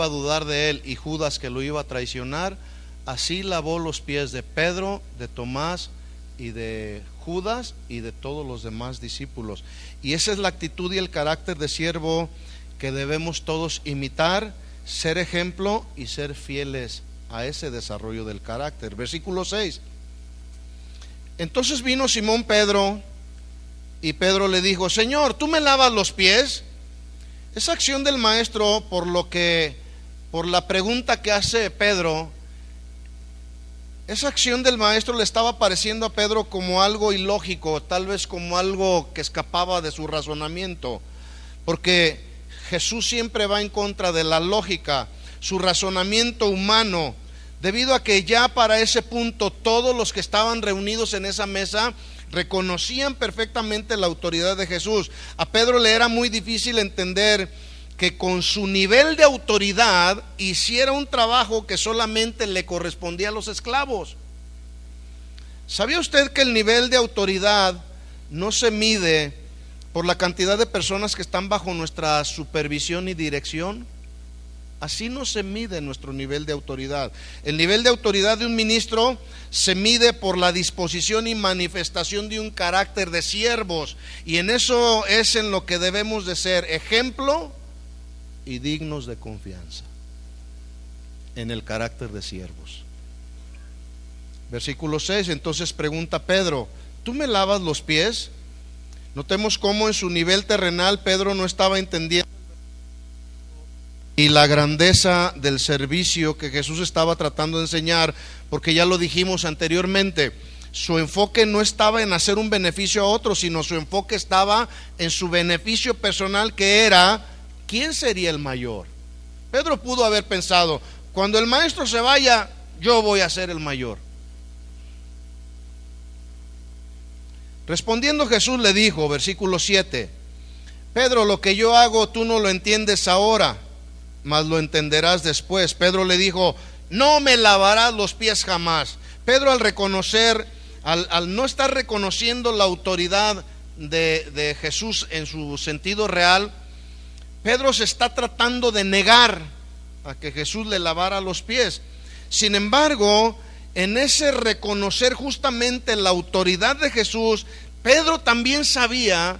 a dudar de él, y Judas, que lo iba a traicionar, así lavó los pies de Pedro, de Tomás y de Judas y de todos los demás discípulos. Y esa es la actitud y el carácter de siervo que debemos todos imitar, ser ejemplo y ser fieles a ese desarrollo del carácter. Versículo 6. Entonces vino Simón Pedro, y Pedro le dijo: Señor, ¿tú me lavas los pies? Esa acción del maestro, por la pregunta que hace Pedro, esa acción del maestro le estaba pareciendo a Pedro como algo ilógico, tal vez como algo que escapaba de su razonamiento, porque Jesús siempre va en contra de la lógica, su razonamiento humano, debido a que ya para ese punto todos los que estaban reunidos en esa mesa reconocían perfectamente la autoridad de Jesús. A Pedro le era muy difícil entender que con su nivel de autoridad hiciera un trabajo que solamente le correspondía a los esclavos. ¿Sabía usted que el nivel de autoridad no se mide por la cantidad de personas que están bajo nuestra supervisión y dirección? Así no se mide nuestro nivel de autoridad. El nivel de autoridad de un ministro se mide por la disposición y manifestación de un carácter de siervos, y en eso es en lo que debemos de ser ejemplo y dignos de confianza, en el carácter de siervos. Versículo 6. Entonces pregunta Pedro: ¿tú me lavas los pies? Notemos cómo en su nivel terrenal Pedro no estaba entendiendo y la grandeza del servicio que Jesús estaba tratando de enseñar, porque ya lo dijimos anteriormente, su enfoque no estaba en hacer un beneficio a otros, sino su enfoque estaba en su beneficio personal, que era ¿quién sería el mayor? Pedro pudo haber pensado: cuando el maestro se vaya, yo voy a ser el mayor. Respondiendo Jesús le dijo, versículo 7: Pedro, lo que yo hago tú no lo entiendes ahora, mas lo entenderás después. Pedro le dijo: no me lavarás los pies jamás. Pedro, al no estar reconociendo la autoridad de Jesús en su sentido real, Pedro se está tratando de negar a que Jesús le lavara los pies. Sin embargo, en ese reconocer justamente la autoridad de Jesús, Pedro también sabía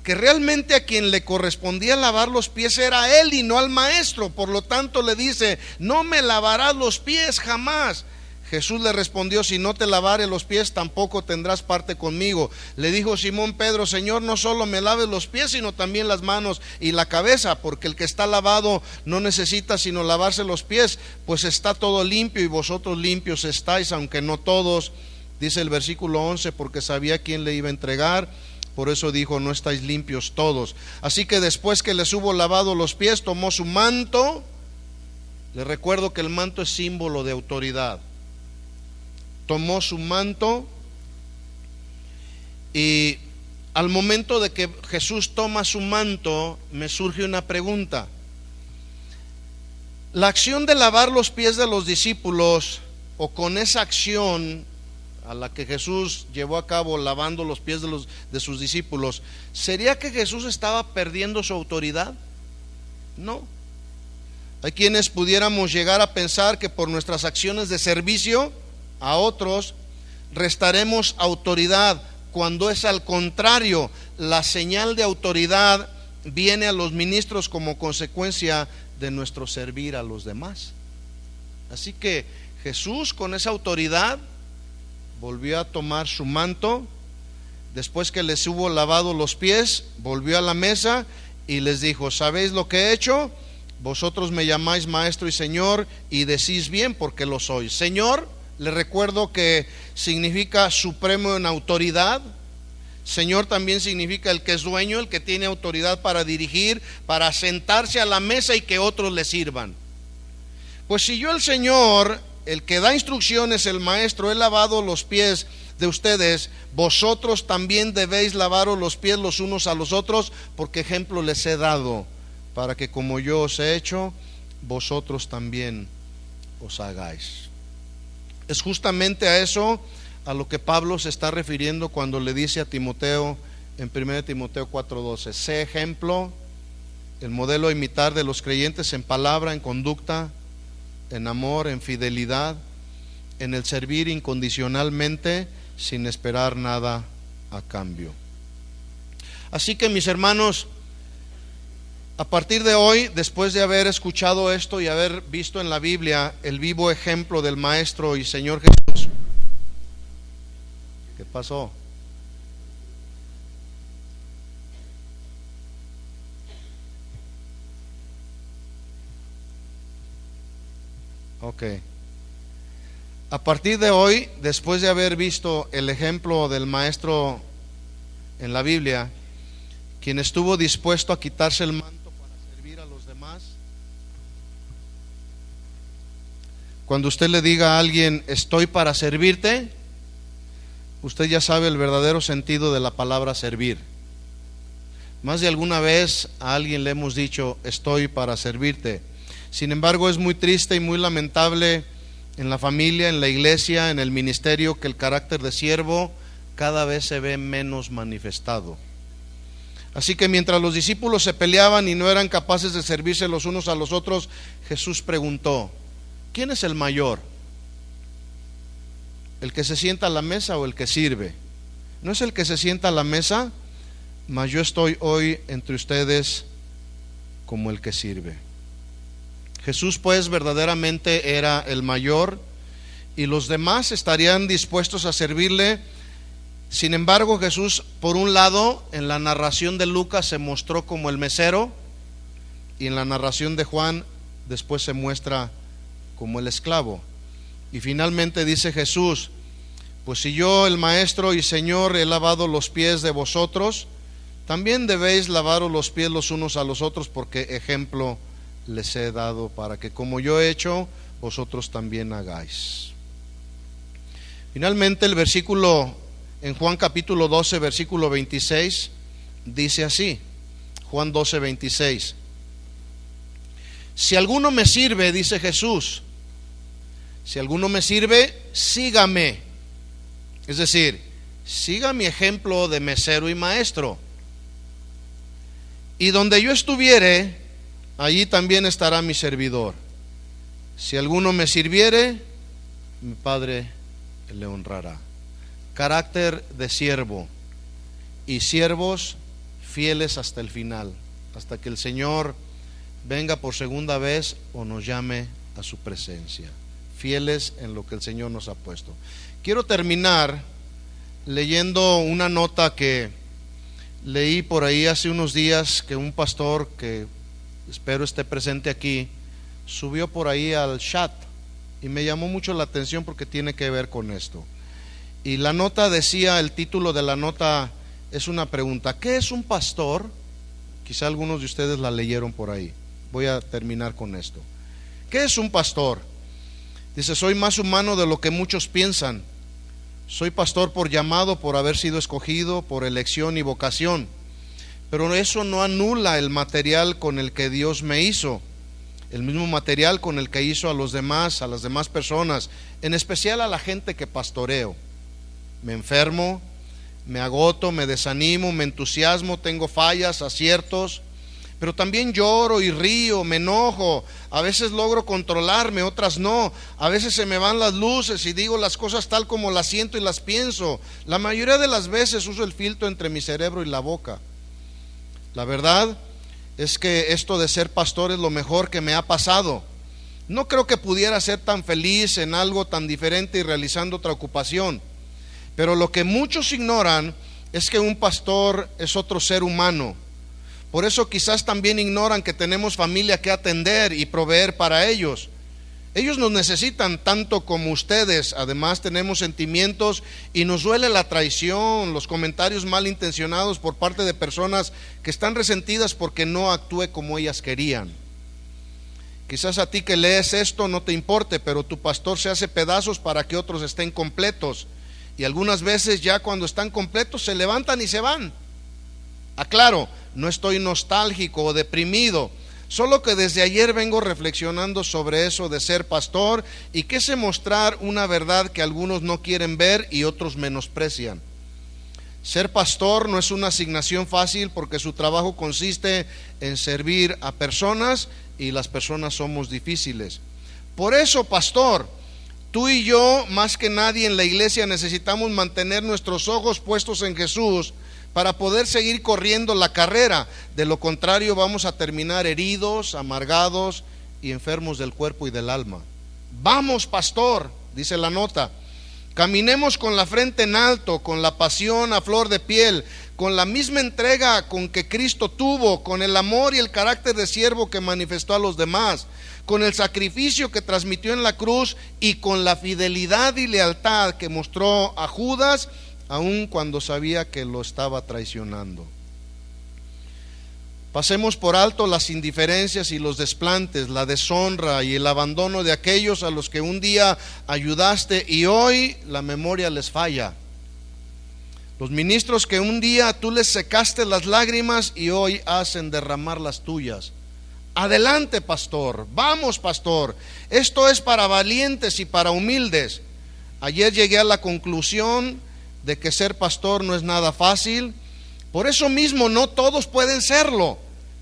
que realmente a quien le correspondía lavar los pies era a él y no al maestro. Por lo tanto le dice: no me lavarás los pies jamás. Jesús le respondió: si no te lavare los pies, tampoco tendrás parte conmigo. Le dijo Simón Pedro: Señor, no solo me laves los pies, sino también las manos y la cabeza, porque el que está lavado no necesita sino lavarse los pies, pues está todo limpio, y vosotros limpios estáis, aunque no todos. Dice el versículo 11, porque sabía quién le iba a entregar, por eso dijo: no estáis limpios todos. Así que después que les hubo lavado los pies, tomó su manto. Les recuerdo que el manto es símbolo de autoridad. Tomó su manto, y al momento de que Jesús toma su manto, me surge una pregunta. La acción de lavar los pies de los discípulos, o con esa acción a la que Jesús llevó a cabo lavando los pies de sus discípulos, ¿sería que Jesús estaba perdiendo su autoridad? No. Hay quienes pudiéramos llegar a pensar que por nuestras acciones de servicio a otros restaremos autoridad, cuando es al contrario. La señal de autoridad viene a los ministros como consecuencia de nuestro servir a los demás. Así que Jesús, con esa autoridad, volvió a tomar su manto. Después que les hubo lavado los pies, volvió a la mesa y les dijo: ¿sabéis lo que he hecho? Vosotros me llamáis maestro y señor, y decís bien, porque lo soy. Señor, les recuerdo que significa supremo en autoridad. Señor también significa el que es dueño, el que tiene autoridad para dirigir, para sentarse a la mesa y que otros le sirvan. Pues si yo, el Señor, el que da instrucciones, el maestro, he lavado los pies de ustedes, vosotros también debéis lavaros los pies los unos a los otros, porque ejemplo les he dado, para que como yo os he hecho, vosotros también os hagáis. Es justamente a eso a lo que Pablo se está refiriendo cuando le dice a Timoteo en 1 Timoteo 4:12: sé ejemplo, el modelo a imitar de los creyentes en palabra, en conducta, en amor, en fidelidad, en el servir incondicionalmente, sin esperar nada a cambio. Así que, mis hermanos, a partir de hoy, después de haber escuchado esto y haber visto en la Biblia el vivo ejemplo del Maestro y Señor Jesús, ¿qué pasó? Ok. A partir de hoy, después de haber visto el ejemplo del Maestro en la Biblia, quien estuvo dispuesto a quitarse el manto para servir a los demás, cuando usted le diga a alguien: estoy para servirte, usted ya sabe el verdadero sentido de la palabra servir. Más de alguna vez a alguien le hemos dicho: estoy para servirte. Sin embargo, es muy triste y muy lamentable en la familia, en la iglesia, en el ministerio, que el carácter de siervo cada vez se ve menos manifestado. Así que mientras los discípulos se peleaban y no eran capaces de servirse los unos a los otros, Jesús preguntó: ¿quién es el mayor? ¿El que se sienta a la mesa o el que sirve? ¿No es el que se sienta a la mesa? Mas yo estoy hoy entre ustedes como el que sirve. Jesús, pues, verdaderamente era el mayor, y los demás estarían dispuestos a servirle. Sin embargo, Jesús, por un lado, en la narración de Lucas se mostró como el mesero, y en la narración de Juan después se muestra como el esclavo. Y finalmente dice Jesús: pues si yo, el Maestro y Señor, he lavado los pies de vosotros, también debéis lavaros los pies los unos a los otros, porque ejemplo les he dado, para que como yo he hecho, vosotros también hagáis. Finalmente, el versículo en Juan capítulo 12, versículo 26, dice así: Juan 12, 26. Si alguno me sirve, dice Jesús, si alguno me sirve, sígame. Es decir, siga mi ejemplo de mesero y maestro. Y donde yo estuviere, allí también estará mi servidor. Si alguno me sirviere, mi Padre le honrará. Carácter de siervo, y siervos fieles hasta el final, hasta que el Señor venga por segunda vez o nos llame a su presencia. Fieles en lo que el Señor nos ha puesto. Quiero terminar leyendo una nota que leí por ahí hace unos días, que un pastor, que espero esté presente aquí, subió por ahí al chat, y me llamó mucho la atención porque tiene que ver con esto. Y la nota decía, el título de la nota es una pregunta: ¿qué es un pastor? Quizá algunos de ustedes la leyeron por ahí. Voy a terminar con esto. ¿Qué es un pastor? Dice: soy más humano de lo que muchos piensan. Soy pastor por llamado, por haber sido escogido, por elección y vocación. Pero eso no anula el material con el que Dios me hizo, el mismo material con el que hizo a los demás, a las demás personas, en especial a la gente que pastoreo. Me enfermo, me agoto, me desanimo, me entusiasmo, tengo fallas, aciertos, pero también lloro y río, me enojo. A veces logro controlarme, otras no. A veces se me van las luces y digo las cosas tal como las siento y las pienso. La mayoría de las veces uso el filtro entre mi cerebro y la boca. La verdad es que esto de ser pastor es lo mejor que me ha pasado. No creo que pudiera ser tan feliz en algo tan diferente y realizando otra ocupación. Pero lo que muchos ignoran es que un pastor es otro ser humano. Por eso quizás también ignoran que tenemos familia que atender y proveer para ellos. Ellos nos necesitan tanto como ustedes. Además tenemos sentimientos y nos duele la traición, los comentarios malintencionados por parte de personas que están resentidas porque no actué como ellas querían. Quizás a ti que lees esto no te importe, pero tu pastor se hace pedazos para que otros estén completos. Y algunas veces ya cuando están completos se levantan y se van. Aclaro, no estoy nostálgico o deprimido. Solo que desde ayer vengo reflexionando sobre eso de ser pastor y quise mostrar una verdad que algunos no quieren ver y otros menosprecian. Ser pastor no es una asignación fácil porque su trabajo consiste en servir a personas y las personas somos difíciles. Por eso, pastor, tú y yo, más que nadie en la iglesia, necesitamos mantener nuestros ojos puestos en Jesús para poder seguir corriendo la carrera. De lo contrario vamos a terminar heridos, amargados y enfermos del cuerpo y del alma. Vamos, pastor, dice la nota, caminemos con la frente en alto, con la pasión a flor de piel, con la misma entrega con que Cristo tuvo, con el amor y el carácter de siervo que manifestó a los demás, con el sacrificio que transmitió en la cruz y con la fidelidad y lealtad que mostró a Judas, aun cuando sabía que lo estaba traicionando. Pasemos por alto las indiferencias y los desplantes, la deshonra y el abandono de aquellos a los que un día ayudaste y hoy la memoria les falla. Los ministros que un día tú les secaste las lágrimas y hoy hacen derramar las tuyas. Adelante, pastor, vamos, pastor, esto es para valientes y para humildes. Ayer llegué a la conclusión de que ser pastor no es nada fácil. Por eso mismo no todos pueden serlo.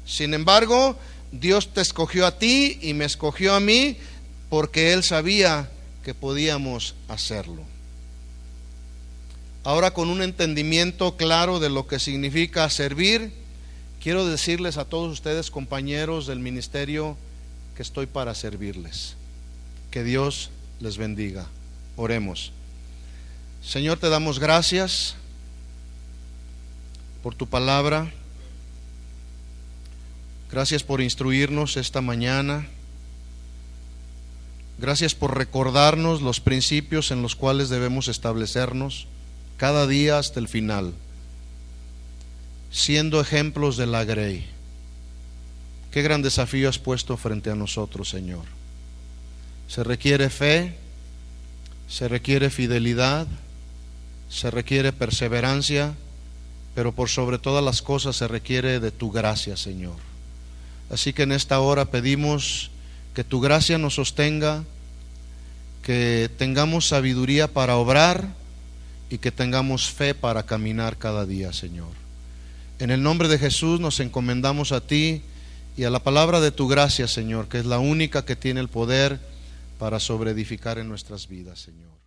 Sin embargo, Dios te escogió a ti y me escogió a mí porque Él sabía que podíamos hacerlo. Ahora, con un entendimiento claro de lo que significa servir, quiero decirles a todos ustedes, compañeros del ministerio, que estoy para servirles. Que Dios les bendiga. Oremos. Señor, te damos gracias por tu palabra. Gracias por instruirnos esta mañana. Gracias por recordarnos los principios en los cuales debemos establecernos cada día hasta el final, siendo ejemplos de la grey. Qué gran desafío has puesto frente a nosotros, Señor. Se requiere fe, se requiere fidelidad, se requiere perseverancia, pero por sobre todas las cosas se requiere de tu gracia, Señor. Así que en esta hora pedimos que tu gracia nos sostenga, que tengamos sabiduría para obrar y que tengamos fe para caminar cada día, Señor. En el nombre de Jesús nos encomendamos a ti y a la palabra de tu gracia, Señor, que es la única que tiene el poder para sobreedificar en nuestras vidas, Señor.